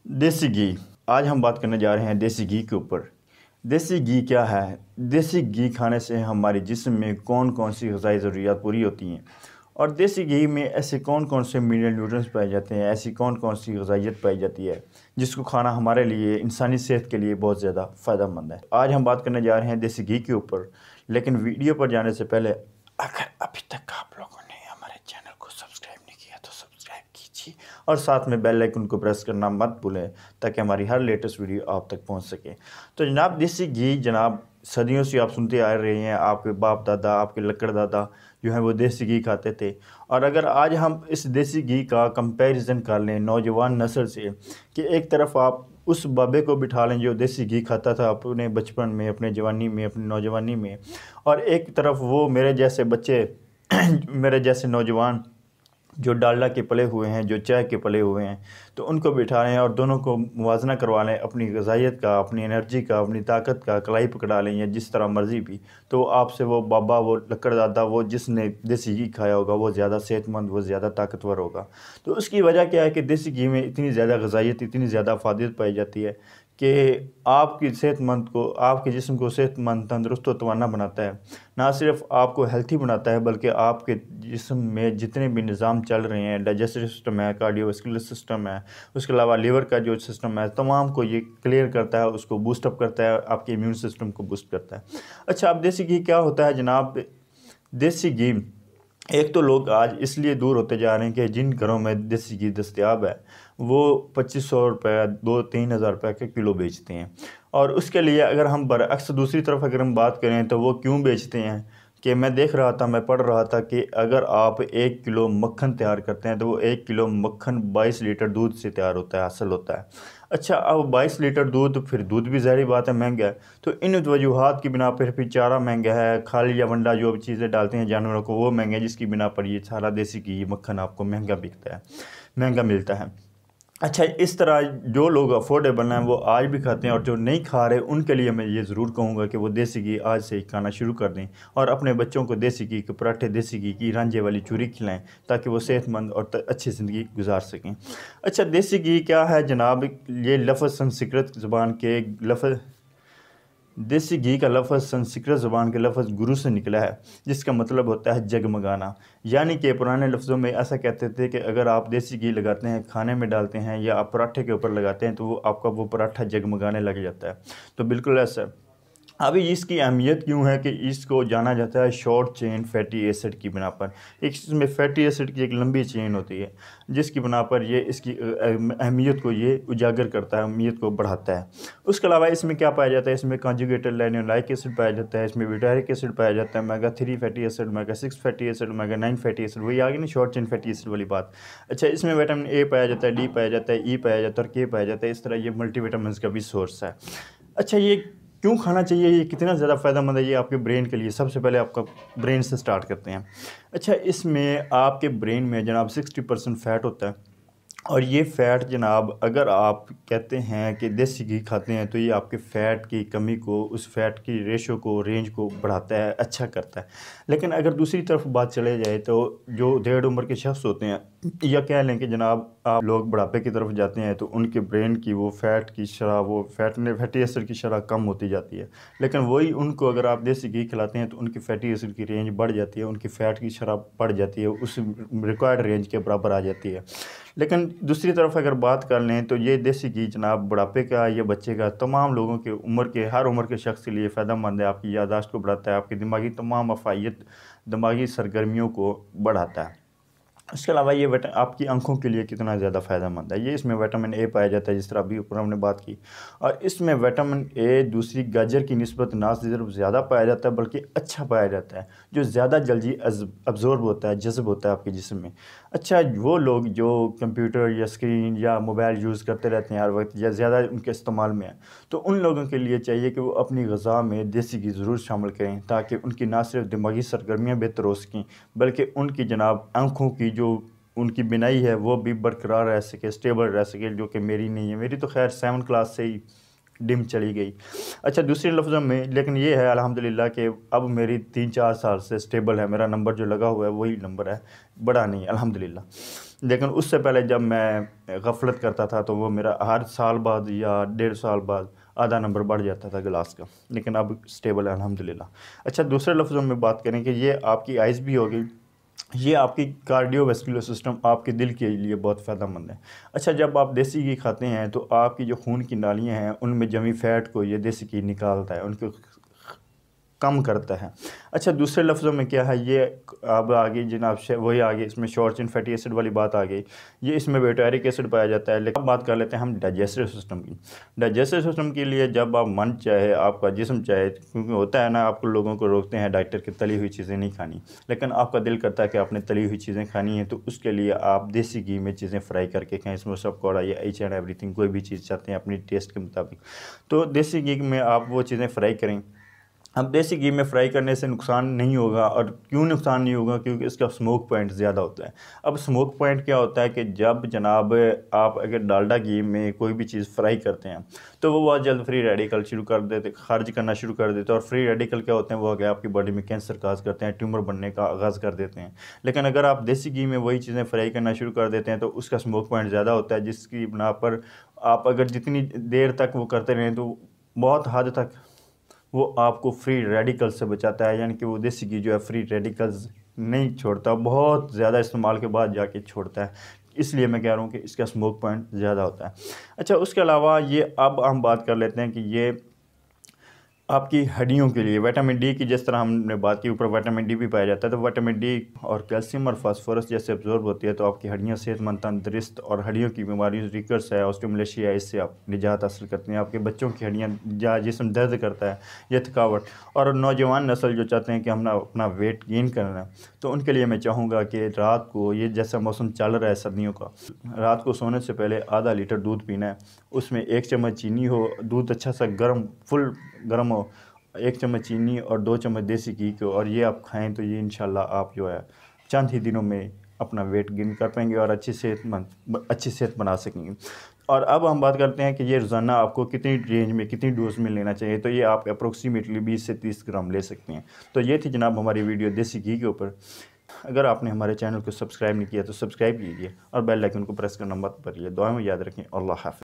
देसी घी। आज हम बात करने जा रहे हैं देसी घी के ऊपर। देसी घी क्या है? देसी घी खाने से हमारे जिस्म में कौन कौन सी ग़िज़ाई ज़रूरियात पूरी होती हैं और देसी घी में ऐसे कौन कौन से मिनरल न्यूट्रिएंट्स पाए जाते हैं, ऐसी कौन कौन सी ग़िज़ाइयत पाई जाती है जिसको खाना हमारे लिए, इंसानी सेहत के लिए बहुत ज़्यादा फ़ायदेमंद है। आज हम बात करने जा रहे हैं देसी घी के ऊपर, लेकिन वीडियो पर जाने से पहले अगर अभी तक आप लोगों ने हमारे चैनल को सब्सक्राइब नहीं किया तो सब्सक्राइब कीजिए और साथ में बेल आइकन को प्रेस करना मत भूलें ताकि हमारी हर लेटेस्ट वीडियो आप तक पहुंच सके। तो जनाब, देसी घी जनाब सदियों से आप सुनते आ रहे हैं, आपके बाप दादा, आपके लक्कड़ दादा जो है वो देसी घी खाते थे। और अगर आज हम इस देसी घी का कंपैरिजन कर लें नौजवान नस्ल से, कि एक तरफ आप उस बाबे को बिठा लें जो देसी घी खाता था अपने बचपन में, अपने जवानी में, अपनी नौजवानी में, और एक तरफ वो मेरे जैसे बच्चे मेरे जैसे नौजवान जो डालडा के पले हुए हैं, जो चाय के पले हुए हैं, तो उनको बिठा लें और दोनों को मुवाजना करवा लें, अपनी ग़िज़ाइयत का, अपनी एनर्जी का, अपनी ताकत का कलाई पकड़ा लें या जिस तरह मर्ज़ी भी, तो आपसे वो बाबा, वो लक्कड़ दादा, वो जिसने देसी घी खाया होगा वो ज़्यादा सेहतमंद, वो ज़्यादा ताकतवर होगा। तो उसकी वजह क्या है कि देसी घी में इतनी ज़्यादा ग़िज़ाइयत, इतनी ज़्यादा अफादियत पाई जाती है कि आपकी सेहतमंद को, आपके जिस्म को सेहतमंद, तंदुरुस्त व तवाना बनाता है। ना सिर्फ आपको हेल्थी बनाता है बल्कि आपके जिस्म में जितने भी निज़ाम चल रहे हैं, डाइजेस्टिव सिस्टम है, कार्डियोवैस्कुलर सिस्टम है, उसके अलावा लीवर का जो सिस्टम है, तमाम को ये क्लियर करता है, उसको बूस्टअप करता है, आपके इम्यून सिस्टम को बूस्ट करता है। अच्छा, अब देसी घी क्या होता है जनाब? देसी घी, एक तो लोग आज इसलिए दूर होते जा रहे हैं कि जिन घरों में देसी घी दस्तयाब है वो 2500 रुपये, 2-3 हज़ार रुपये का किलो बेचते हैं। और उसके लिए अगर हम बरअक्स दूसरी तरफ अगर हम बात करें तो वो क्यों बेचते हैं कि मैं देख रहा था, मैं पढ़ रहा था कि अगर आप 1 किलो मक्खन तैयार करते हैं तो वो 1 किलो मक्खन 22 लीटर दूध से तैयार होता है, हासिल होता है। अच्छा, अब 22 लीटर दूध, फिर दूध भी ज़ाहिर बात है महंगा है, तो इन वजूहात की बिना पर फिर चारा महंगा है, खाली या वंडा जो चीज़ें डालते हैं जानवरों को वो महंगा है, जिसकी बिना पर ये सारा देसी घी मक्खन आपको महंगा बिकता है, महंगा मिलता है। अच्छा, इस तरह जो लोग अफोर्डेबल हैं वो आज भी खाते हैं और जो नहीं खा रहे उनके लिए मैं ये ज़रूर कहूँगा कि वो देसी घी आज से ही खाना शुरू कर दें और अपने बच्चों को देसी घी के पराठे, देसी घी की रांझे वाली चूरी खिलाएं ताकि वो सेहतमंद और अच्छी ज़िंदगी गुजार सकें। अच्छा, देसी घी क्या है जनाब? ये लफ्ज़ संस्कृत ज़बान के लफ्ज़ देसी घी का लफ्ज़ संस्कृत ज़बान के लफ्ज़ गुरु से निकला है, जिसका मतलब होता है जगमगाना। यानी कि पुराने लफ्ज़ों में ऐसा कहते थे कि अगर आप देसी घी लगाते हैं, खाने में डालते हैं या आप पराठे के ऊपर लगाते हैं तो वो आपका वो पराठा जगमगाने लग जाता है। तो बिल्कुल ऐसा। अभी इसकी अहमियत क्यों है कि इसको जाना जाता है शॉर्ट चेन फैटी एसिड की बिना पर। एक इसमें फैटी एसिड की एक लंबी चेन होती है जिसकी बिना पर ये इसकी अहमियत को ये उजागर करता है, अहमियत को बढ़ाता है। उसके अलावा इसमें क्या पाया जाता है? इसमें कॉन्जुगेटेड लिनोलेनिक एसिड पाया जाता है, इसमें ब्यूटारिक एसिड पाया जाता है, omega 3 fatty acid, omega 6 fatty acid, omega 9 fatty acid, वही आ गई ना शॉर्ट चेन फैटी एसिड वाली बात। अच्छा, इसमें विटामिन ए पाया जाता है, डी पाया जाता है, ई पाया जाता है और के पाया जाता है। इस तरह ये मल्टीविटामिन का भी सोर्स है। अच्छा, ये क्यों खाना चाहिए, ये कितना ज़्यादा फ़ायदेमंद है ये आपके ब्रेन के लिए? सबसे पहले आपका ब्रेन से स्टार्ट करते हैं। अच्छा, इसमें आपके ब्रेन में जनाब 60% फ़ैट होता है और ये फ़ैट जनाब, अगर आप कहते हैं कि देसी घी खाते हैं तो ये आपके फ़ैट की कमी को, उस फ़ैट की रेशो को, रेंज को बढ़ाता है, अच्छा करता है। लेकिन अगर दूसरी तरफ बात चले जाए तो जो डेढ़ उम्र के शख्स होते हैं, या कह लें कि जनाब आप लोग बुढ़ापे की तरफ जाते हैं तो उनके ब्रेन की वो फ़ैट की शरह, वो फैटी एसिड की शरह कम होती जाती है। लेकिन वही उनको अगर आप देसी घी खिलाते हैं तो उनकी फैटी एसिड की रेंज बढ़ जाती है, उनकी फ़ैट की शरह बढ़ जाती है, उस रिक्वायर्ड रेंज के बराबर आ जाती है। लेकिन दूसरी तरफ अगर बात कर लें तो ये देसी घी जनाब बुढ़ापे का या बच्चे का, तमाम लोगों के उम्र के, हर उम्र के शख्स के लिए फ़ायदेमंद है। आपकी याददाश्त को बढ़ाता है, आपकी दिमागी तमाम अफ़ायत, दिमागी सरगर्मियों को बढ़ाता है। इसके अलावा ये आपकी आंखों के लिए कितना ज़्यादा फ़ायदेमंद है। ये इसमें विटामिन ए पाया जाता है, जिस तरह अभी ऊपर हमने बात की, और इसमें विटामिन ए दूसरी गाजर की निस्बत ना सिर्फ ज़्यादा पाया जाता है बल्कि अच्छा पाया जाता है, जो ज़्यादा जल्दी अब्जॉर्ब होता है, जज़ब होता है आपके जिस्म में। अच्छा, वो लोग जो कंप्यूटर या स्क्रीन या मोबाइल यूज़ करते रहते हैं हर वक्त या ज़्यादा उनके इस्तेमाल में है, तो उन लोगों के लिए चाहिए कि वो अपनी ग़िज़ा में देसी घी ज़रूर शामिल करें ताकि उनकी ना सिर्फ दिमागी सरगर्मियाँ बेहतर हो सकें बल्कि उनकी जनाब आँखों की जो उनकी बिनाई है वो भी बरकरार रह सके, स्टेबल रह सके, जो कि मेरी नहीं है। मेरी तो खैर 7 क्लास से ही डिम चली गई। अच्छा, दूसरे लफ्ज़ों में, लेकिन ये है अल्हम्दुलिल्लाह कि अब मेरी 3-4 साल से स्टेबल है, मेरा नंबर जो लगा हुआ है वही नंबर है, बड़ा नहीं है अल्हम्दुलिल्लाह। लेकिन उससे पहले जब मैं गफलत करता था तो वो मेरा हर साल बाद या 1.5 साल बाद आधा नंबर बढ़ जाता था गिलास का, लेकिन अब स्टेबल है अल्हम्दुलिल्लाह। अच्छा, दूसरे लफ्ज़ों में बात करें कि ये आपकी आइज़ भी होगी, ये आपकी कार्डियोवैस्कुलर सिस्टम, आपके दिल के लिए बहुत फ़ायदेमंद है। अच्छा, जब आप देसी घी खाते हैं तो आपकी जो खून की नालियाँ हैं उनमें जमी फ़ैट को ये देसी घी निकालता है, उनको कम करता है। अच्छा, दूसरे लफ्ज़ों में क्या है, ये अब आगे जनाब से वही आगे इसमें शॉर्ट चेन फैटी एसिड वाली बात आ गई। ये इसमें ब्यूटारिक एसिड पाया जाता है। लेकिन अब बात कर लेते हैं हम डाइजेस्टिव सिस्टम की। डाइजेस्टिव सिस्टम के लिए जब आप मन चाहे, आपका जिस्म चाहे, क्योंकि होता है ना, आपको लोगों को रोकते हैं डॉक्टर कि तली हुई चीज़ें नहीं खानी, लेकिन आपका दिल करता है कि आपने तली हुई चीज़ें खानी है, तो उसके लिए आप देसी घी में चीज़ें फ्राई करके खाएँ। इसमें सब कौड़ा या ईच एंड एवरीथिंग, कोई भी चीज़ चाहते हैं अपनी टेस्ट के मुताबिक, तो देसी घी में आप वो चीज़ें फ्राई करें। अब देसी घी में फ्राई करने से नुकसान नहीं होगा, और क्यों नुकसान नहीं होगा, क्योंकि इसका स्मोक पॉइंट ज़्यादा होता है। अब स्मोक पॉइंट क्या होता है कि जब जनाब आप अगर डालडा घी में कोई भी चीज़ फ्राई करते हैं तो वो बहुत जल्द फ्री रेडिकल शुरू कर देते, खारिज करना शुरू कर देते हैं। और फ्री रेडिकल क्या होते हैं, वो आगे आपकी बॉडी में कैंसर काज करते हैं, ट्यूमर बनने का आगाज़ कर देते हैं। लेकिन अगर आप देसी घी में वही चीज़ें फ्राई करना शुरू कर देते हैं तो उसका स्मोक पॉइंट ज़्यादा होता है, जिसकी बिना पर आप अगर जितनी देर तक वो करते रहें तो बहुत हद तक वो आपको फ्री रेडिकल से बचाता है। यानी कि वो देसी घी जो है फ्री रेडिकल्स नहीं छोड़ता, बहुत ज़्यादा इस्तेमाल के बाद जाके छोड़ता है। इसलिए मैं कह रहा हूँ कि इसका स्मोक पॉइंट ज़्यादा होता है। अच्छा, उसके अलावा ये अब हम बात कर लेते हैं कि ये आपकी हड्डियों के लिए विटामिन डी की, जिस तरह हमने बात की ऊपर विटामिन डी भी पाया जाता है, तो विटामिन डी और कैल्शियम और फास्फोरस जैसे अब्जॉर्ब होती है तो आपकी हड्डियां सेहतमंद, तंदुरुस्त, और हड्डियों की बीमारियों, रिकट्स है, ऑस्टियोमलेशिया है, इससे आप निजात हासिल करते हैं। आपके बच्चों की हड्डियां या जिस्म दर्द करता है या थकावट, और नौजवान नस्ल जो चाहते हैं कि हम अपना वेट गेन करना है, तो उनके लिए मैं चाहूँगा कि रात को, ये जैसा मौसम चल रहा है सर्दियों का, रात को सोने से पहले आधा लीटर दूध पीना है। उसमें 1 चम्मच चीनी हो, दूध अच्छा सा गर्म, फुल गर्म हो, 1 चम्मच चीनी और 2 चम्मच देसी घी को, और ये आप खाएं तो ये इंशाल्लाह आप जो है चंद ही दिनों में अपना वेट गेन कर पाएंगे और अच्छी सेहत बना सकेंगे। और अब हम बात करते हैं कि ये रोज़ाना आपको कितनी रेंज में, कितनी डोज में लेना चाहिए। तो ये आप अप्रोक्सीमेटली 20 से 30 ग्राम ले सकते हैं। तो ये थी जनाब हमारी वीडियो देसी घी के ऊपर। अगर आपने हमारे चैनल को सब्सक्राइब नहीं किया तो सब्सक्राइब कीजिए और बेल आइकन को प्रेस करना मत भूलिए। दुआ में याद रखें। अल्लाह हाफ़िज़।